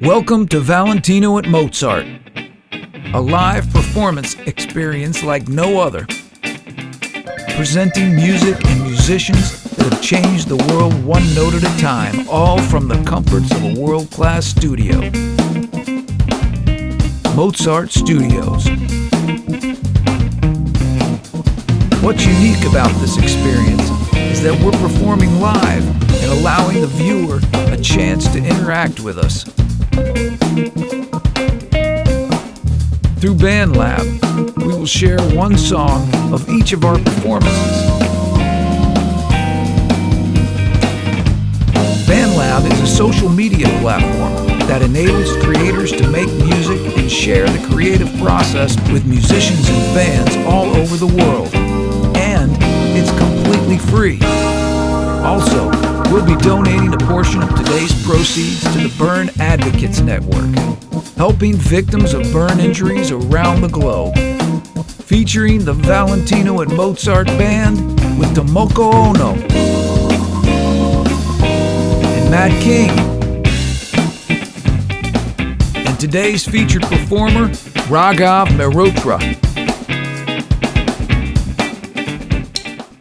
Welcome to Valentino at Mozart, a live performance experience like no other, presenting music and musicians that have changed the world one note at a time, all from the comforts of a world-class studio. Mozart Studios. What's unique about this experience is that we're performing live and allowing the viewer a chance to interact with us. Through Band Lab, we will share one song of each of our performances. Band Lab is a social media platform that enables creators to make music and share the creative process with musicians and fans all over the world. And it's completely free. Also, we'll be donating a portion of today's proceeds to the Burn Advocates Network, helping victims of burn injuries around the globe. Featuring the Valentino at Mozart Band with Tomoko Ono and Matt King. And today's featured performer, Raghav Mehrotra.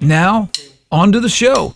Now, on to the show.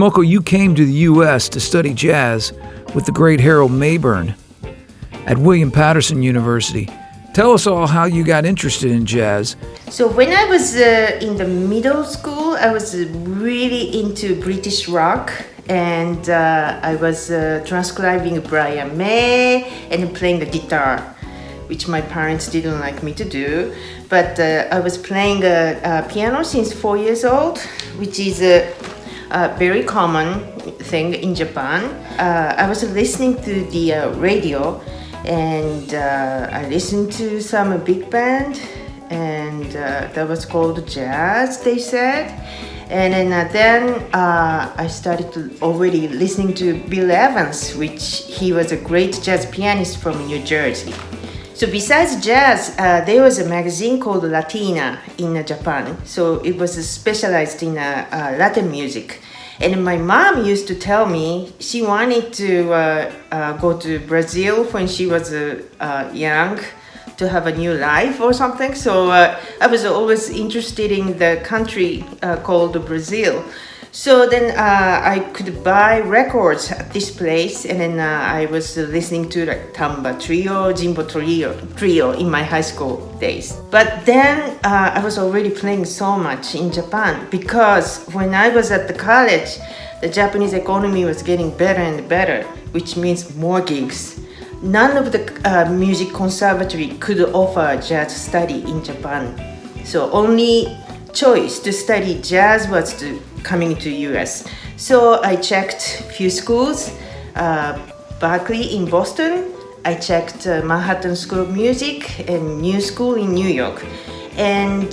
Tomoko, you came to the U.S. to study jazz with the great Harold Mayburn at William Patterson University. Tell us all how you got interested in jazz. So when I was in the middle school, I was really into British rock, and I was transcribing Brian May and playing the guitar, which my parents didn't like me to do. But I was playing piano since 4 years old, which is a very common thing in Japan. I was listening to the radio, and I listened to some big band, and that was called jazz, they said. And then I started to already listening to Bill Evans, which he was a great jazz pianist from New Jersey. So besides jazz, there was a magazine called Latina in Japan. So it was specialized in Latin music. And my mom used to tell me she wanted to go to Brazil when she was young to have a new life or something. So I was always interested in the country called Brazil. So then I could buy records at this place, and then I was listening to like Tamba Trio, Jimbo Trio in my high school days. But then I was already playing so much in Japan, because when I was at the college, the Japanese economy was getting better and better, which means more gigs. None of the music conservatory could offer jazz study in Japan. So only choice to study jazz was coming to US. So I checked few schools, Berkeley in Boston. I checked Manhattan School of Music and New School in New York. And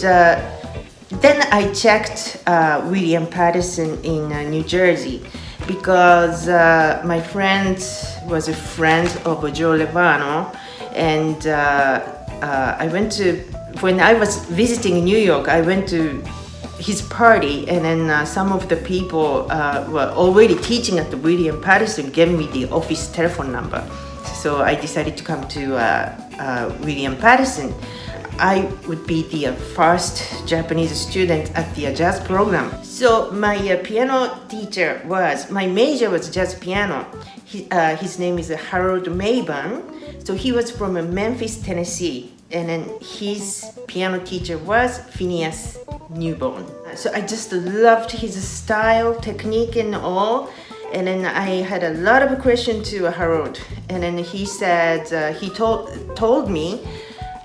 then I checked William Patterson in New Jersey, because my friend was a friend of Joe Levano, and when I was visiting New York, I went to his party, and then some of the people were already teaching at the William Patterson gave me the office telephone number. So I decided to come to William Patterson. I would be the first Japanese student at the jazz program. So my piano teacher my major was jazz piano. His name is Harold Mayburn. So he was from Memphis, Tennessee. And then his piano teacher was Phineas Newborn. So I just loved his style, technique and all. And then I had a lot of questions to Harold. And then he said, he told me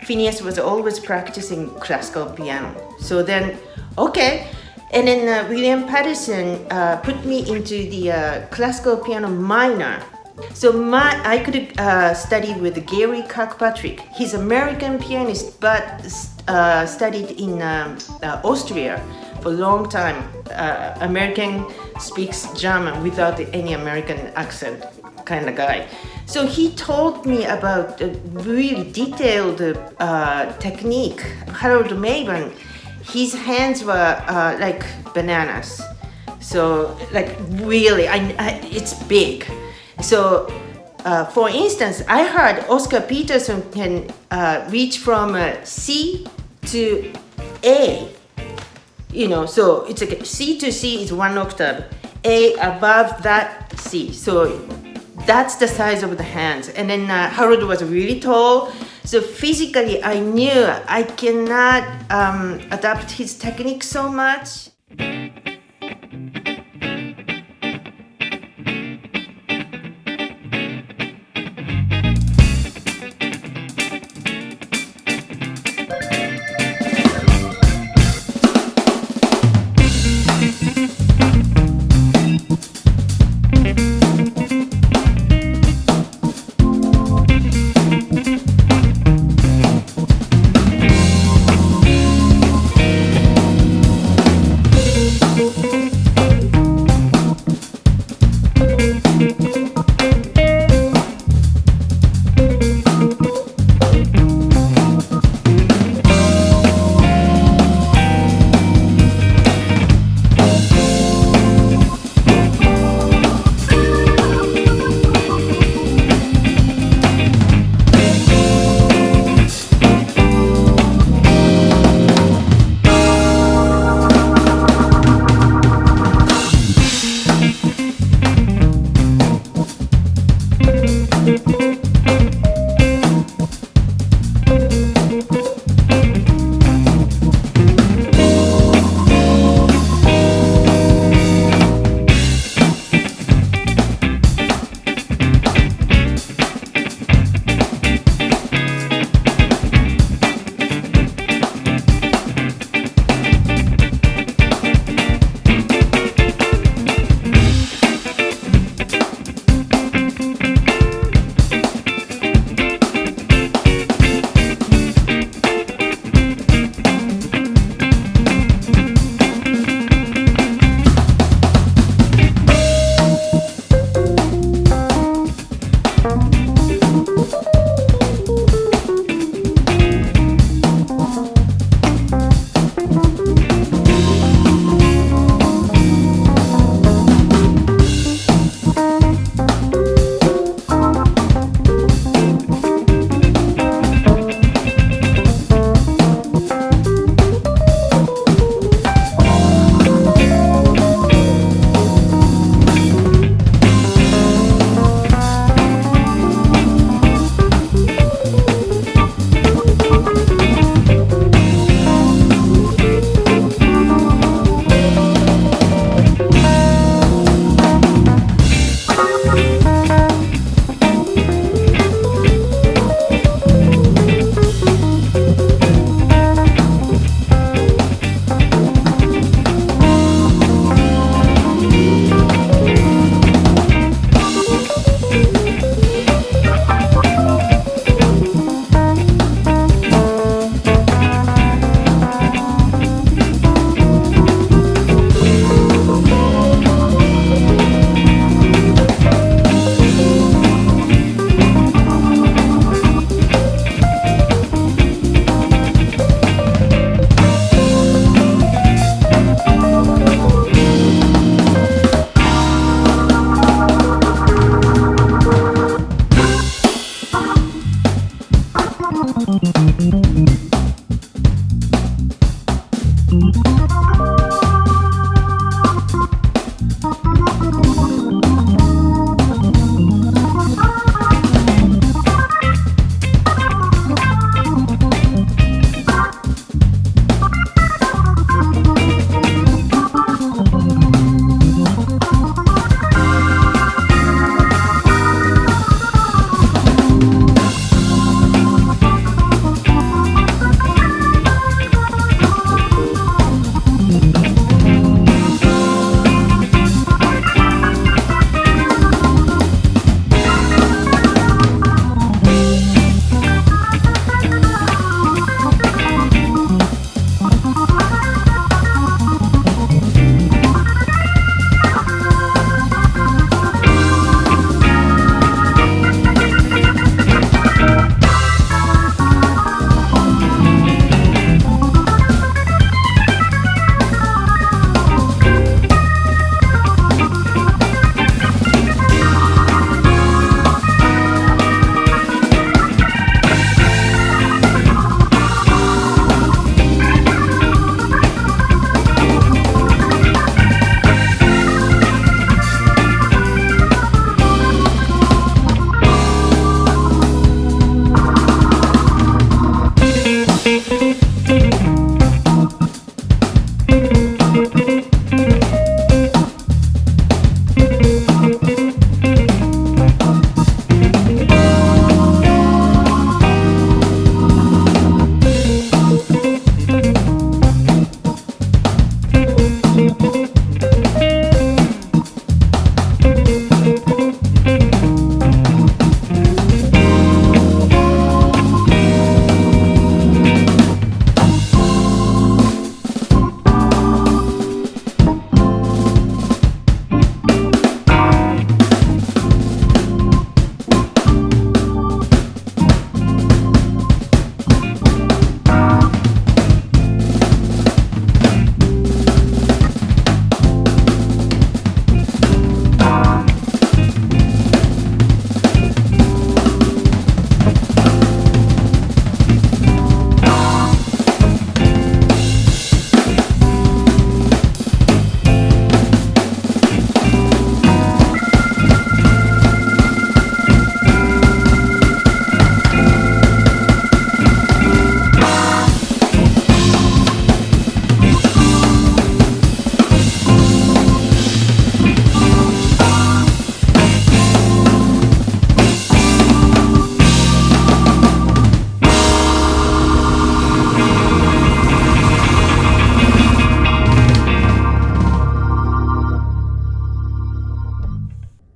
Phineas was always practicing classical piano. So then, okay. And then William Patterson put me into the classical piano minor. So I could study with Gary Kirkpatrick. He's an American pianist, but studied in Austria for a long time. American, speaks German without any American accent kind of guy. So he told me about the really detailed technique. Harold Mayburn, his hands were like bananas. So like really, it's big. So, for instance, I heard Oscar Peterson can reach from C to A. So it's like C to C is 1 octave, A above that C. So that's the size of the hands. And then Harold was really tall. So physically, I knew I cannot adapt his technique so much.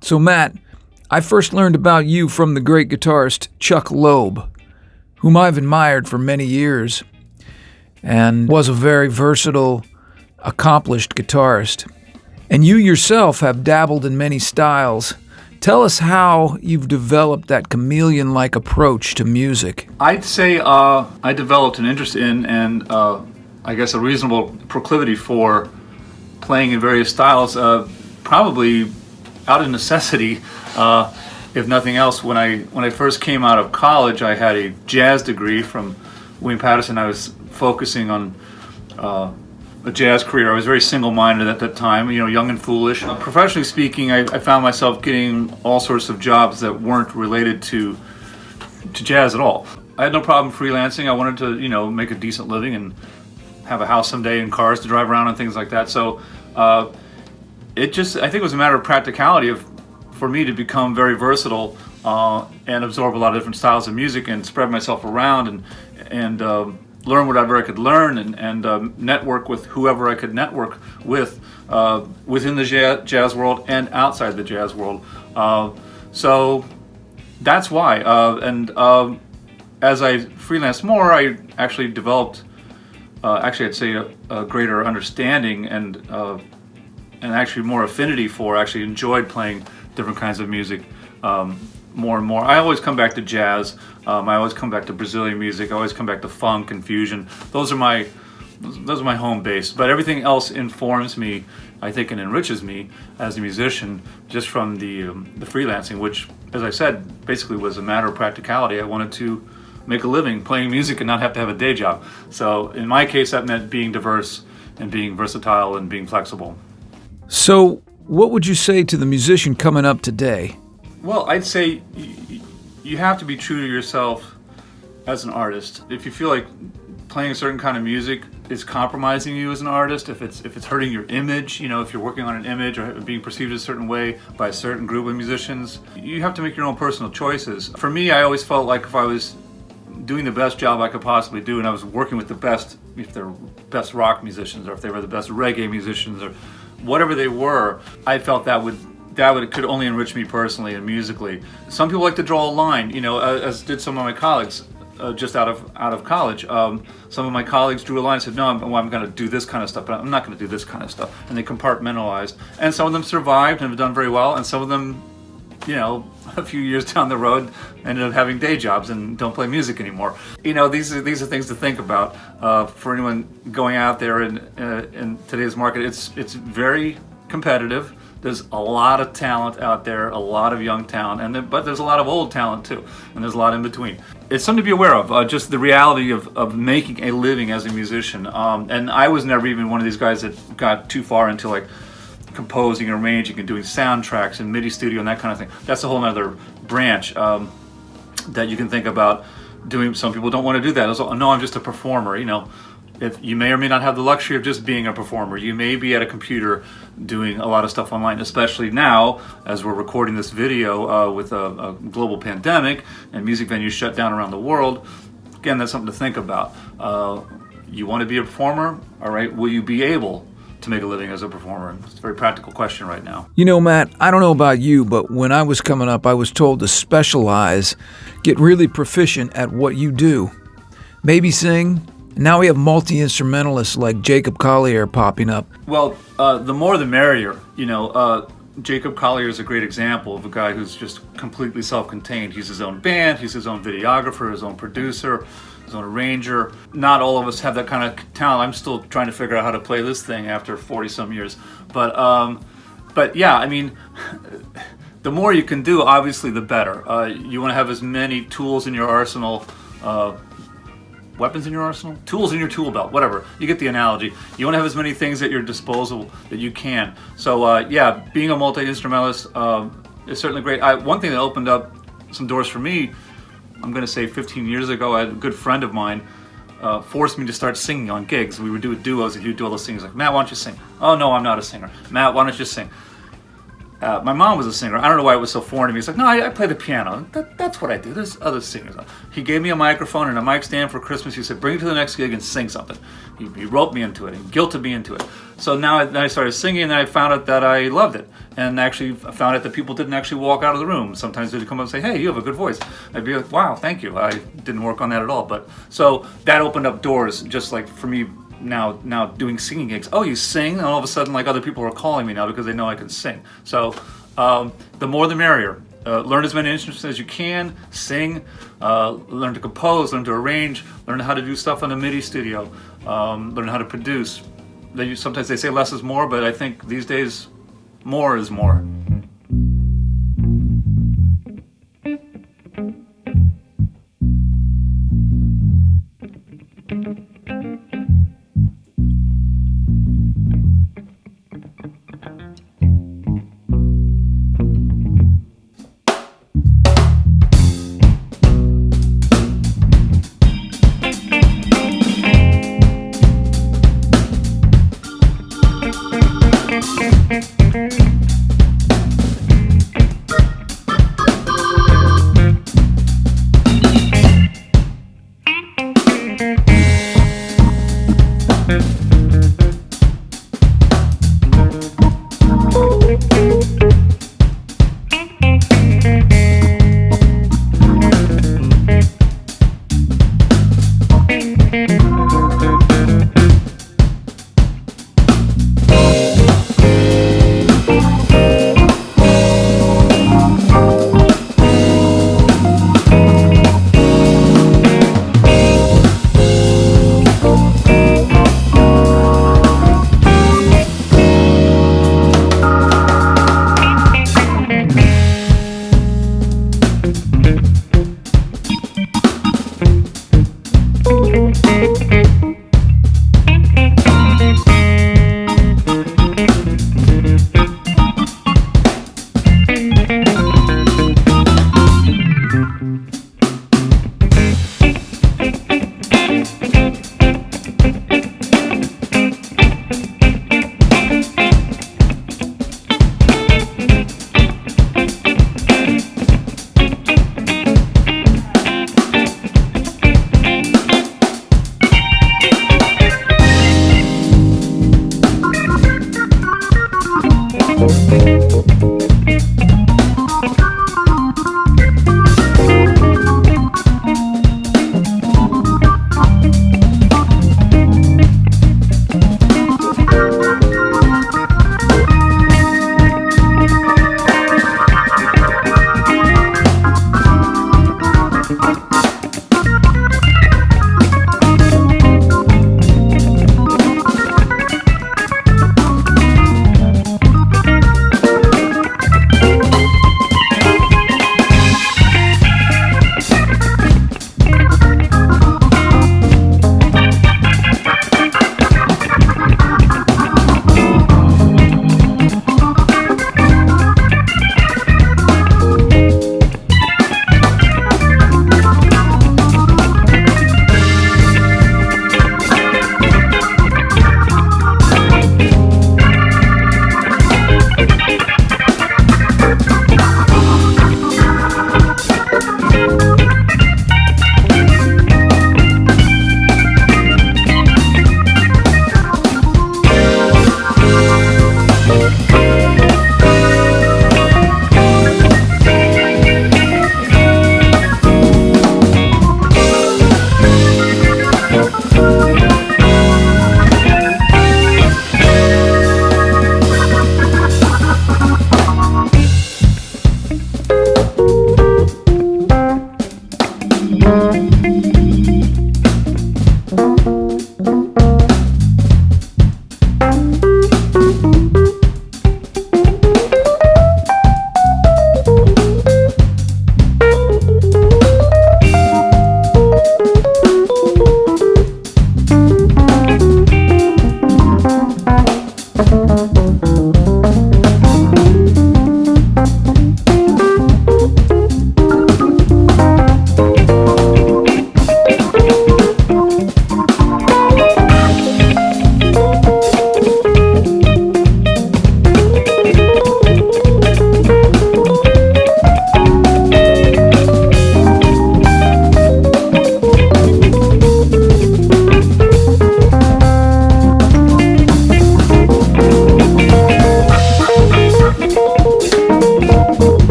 So Matt, I first learned about you from the great guitarist Chuck Loeb, whom I've admired for many years and was a very versatile, accomplished guitarist. And you yourself have dabbled in many styles. Tell us how you've developed that chameleon-like approach to music. I'd say I developed an interest in and I guess a reasonable proclivity for playing in various styles, probably out of necessity, if nothing else. When I first came out of college, I had a jazz degree from William Patterson. I was focusing on a jazz career. I was very single-minded at that time, young and foolish. Professionally speaking, I found myself getting all sorts of jobs that weren't related to jazz at all. I had no problem freelancing. I wanted to, make a decent living and have a house someday and cars to drive around and things like that. So I think it was a matter of practicality for me to become very versatile and absorb a lot of different styles of music and spread myself around and learn whatever I could learn and network with whoever I could network with within the jazz world and outside the jazz world. So that's why. As I freelanced more, I actually developed, I'd say, a greater understanding and actually more affinity for, actually enjoyed playing different kinds of music more and more. I always come back to jazz. I always come back to Brazilian music. I always come back to funk and fusion. Those are my home base. But everything else informs me, I think, and enriches me as a musician just from the freelancing, which, as I said, basically was a matter of practicality. I wanted to make a living playing music and not have to have a day job. So in my case, that meant being diverse and being versatile and being flexible. So what would you say to the musician coming up today? Well, I'd say you have to be true to yourself as an artist. If you feel like playing a certain kind of music is compromising you as an artist, if it's hurting your image, if you're working on an image or being perceived a certain way by a certain group of musicians, you have to make your own personal choices. For me, I always felt like if I was doing the best job I could possibly do and I was working with the best, if they're best rock musicians or if they were the best reggae musicians or whatever they were, I felt that could only enrich me personally and musically. Some people like to draw a line, as did some of my colleagues just out of college. Some of my colleagues drew a line and said, no, I'm going to do this kind of stuff, but I'm not going to do this kind of stuff. And they compartmentalized. And some of them survived and have done very well, and some of them, a few years down the road ended up having day jobs and don't play music anymore. These are things to think about for anyone going out there in today's market. It's very competitive. There's a lot of talent out there, a lot of young talent, but there's a lot of old talent too, and there's a lot in between. It's something to be aware of, just the reality of making a living as a musician. And I was never even one of these guys that got too far into like composing and arranging and doing soundtracks and MIDI studio and that kind of thing. That's a whole other branch that you can think about doing. Some people don't want to do that. No, I'm just a performer. If you may or may not have the luxury of just being a performer, you may be at a computer doing a lot of stuff online, especially now as we're recording this video with a global pandemic and music venues shut down around the world. Again, that's something to think about. You want to be a performer? All right, will you be able to make a living as a performer? It's a very practical question right now. Matt, I don't know about you, but when I was coming up, I was told to specialize, get really proficient at what you do. Maybe sing. Now we have multi-instrumentalists like Jacob Collier popping up. Well, the more the merrier. Jacob Collier is a great example of a guy who's just completely self-contained. He's his own band, he's his own videographer, his own producer, his own arranger. Not all of us have that kind of talent. I'm still trying to figure out how to play this thing after 40-some years. But yeah, I mean, the more you can do, obviously, the better. You want to have as many tools in your arsenal, weapons in your arsenal? Tools in your tool belt, whatever. You get the analogy. You want to have as many things at your disposal that you can. So yeah, being a multi-instrumentalist is certainly great. One thing that opened up some doors for me, I'm going to say 15 years ago, I had a good friend of mine forced me to start singing on gigs. We would do duos and he would do all those things like, Matt, why don't you sing? Oh no, I'm not a singer. Matt, why don't you sing? My mom was a singer. I don't know why it was so foreign to me. He's like, no, I play the piano. That's what I do. There's other singers. He gave me a microphone and a mic stand for Christmas. He said, bring it to the next gig and sing something. He roped me into it and guilted me into it. So now I started singing and I found out that I loved it. And actually I found out that people didn't actually walk out of the room. Sometimes they'd come up and say, hey, you have a good voice. I'd be like, wow, thank you. I didn't work on that at all. But so that opened up doors just like for me now doing singing gigs. Oh, you sing? And all of a sudden like other people are calling me now because they know I can sing. So the more the merrier. Learn as many instruments as you can, sing, learn to compose, learn to arrange, learn how to do stuff on the MIDI studio, learn how to produce. Sometimes they say less is more, but I think these days more is more.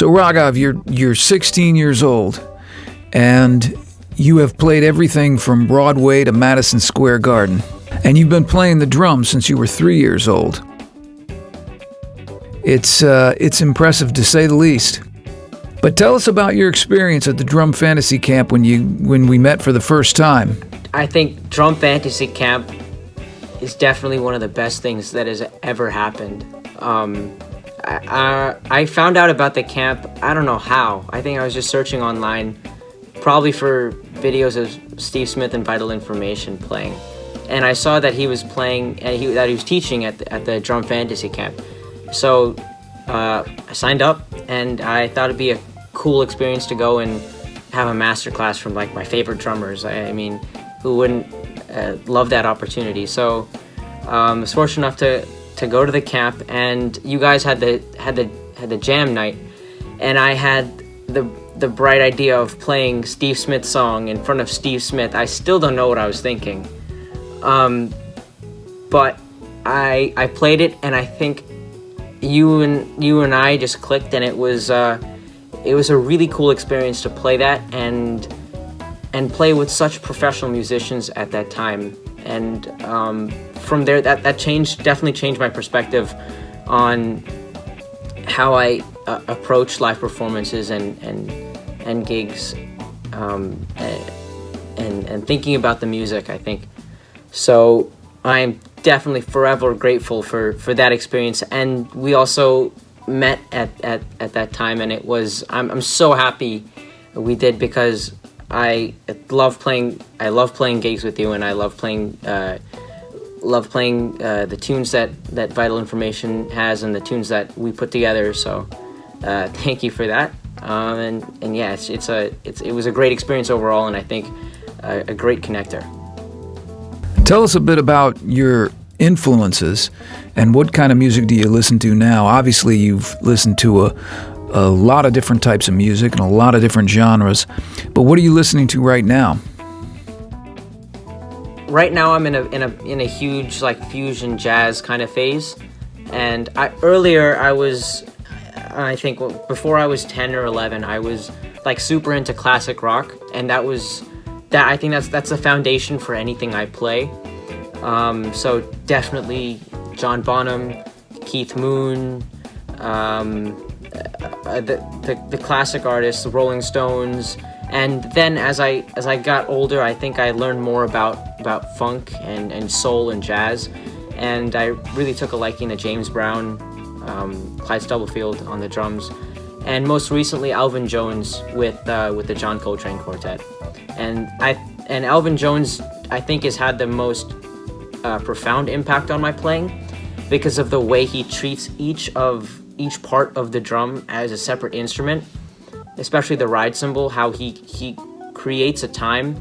So Raghav, you're 16 years old, and you have played everything from Broadway to Madison Square Garden, and you've been playing the drums since you were 3 years old. It's impressive to say the least. But tell us about your experience at the Drum Fantasy Camp when we met for the first time. I think Drum Fantasy Camp is definitely one of the best things that has ever happened. I found out about the camp, I don't know how. I think I was just searching online, probably for videos of Steve Smith and Vital Information playing. And I saw that he was playing, that he was teaching at the Drum Fantasy Camp. So I signed up, and I thought it'd be a cool experience to go and have a master class from like my favorite drummers. I mean, who wouldn't love that opportunity? So I was fortunate enough to go to the camp, and you guys had the jam night, and I had the bright idea of playing Steve Smith's song in front of Steve Smith. I still don't know what I was thinking, but I played it, and I think you and I just clicked, and it was a really cool experience to play that and play with such professional musicians at that time. And from there, that definitely changed my perspective on how I approach live performances and gigs, and thinking about the music, I think. So I'm definitely forever grateful for that experience. And we also met at that time, and I'm so happy we did, because I love playing gigs with you, and I love playing the tunes that Vital Information has and the tunes that we put together. So thank you for that. And yeah, it was a great experience overall, and I think a great connector. Tell us a bit about your influences and what kind of music do you listen to now? Obviously, you've listened to a lot of different types of music and a lot of different genres, but what are you listening to right now? Right now, I'm in a huge like fusion jazz kind of phase, and I think before I was 10 or 11, I was like super into classic rock, and I think that's the foundation for anything I play. So definitely John Bonham, Keith Moon, the classic artists, the Rolling Stones. And then as I got older, I think I learned more about funk and soul and jazz, and I really took a liking to James Brown, Clyde Stubblefield on the drums, and most recently Elvin Jones with the John Coltrane Quartet. And Elvin Jones, I think, has had the most profound impact on my playing because of the way he treats each part of the drum as a separate instrument, especially the ride cymbal, how he creates a time,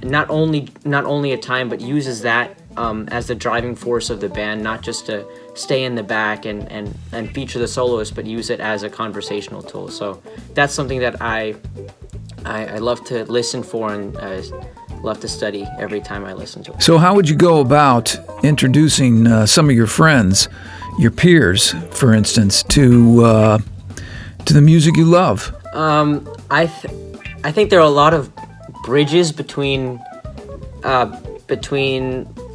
not only a time, but uses that as the driving force of the band, not just to stay in the back and feature the soloist, but use it as a conversational tool. So that's something that I love to listen for and love to study every time I listen to it. So how would you go about introducing some of your friends, your peers, for instance, to the music you love? I think there are a lot of bridges between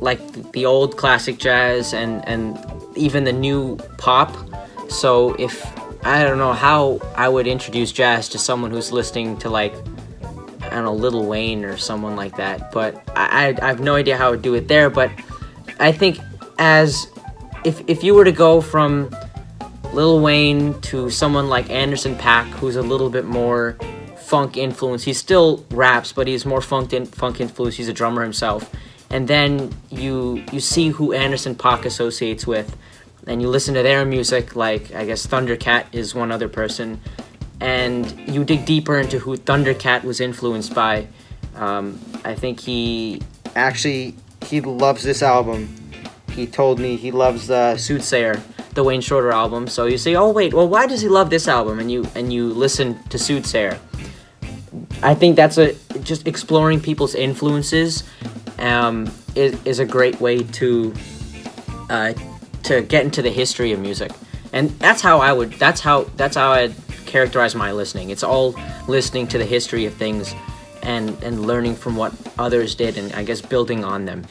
like the old classic jazz and even the new pop. So I don't know how I would introduce jazz to someone who's listening to, like, I don't know, Lil Wayne or someone like that, but I have no idea how I would do it there. But I think if you were to go from Lil Wayne to someone like Anderson .Paak, who's a little bit more funk influence, he still raps, but he's more funk influence. He's a drummer himself, and then you see who Anderson .Paak associates with, and you listen to their music. Like, I guess Thundercat is one other person, and you dig deeper into who Thundercat was influenced by. I think he loves this album. He told me he loves Soothsayer, the Wayne Shorter album. So you say, oh wait, well, why does he love this album? And you listen to Soothsayer. I think that's just exploring people's influences is a great way to get into the history of music, and that's how I'd characterize my listening. It's all listening to the history of things and learning from what others did, and I guess building on them.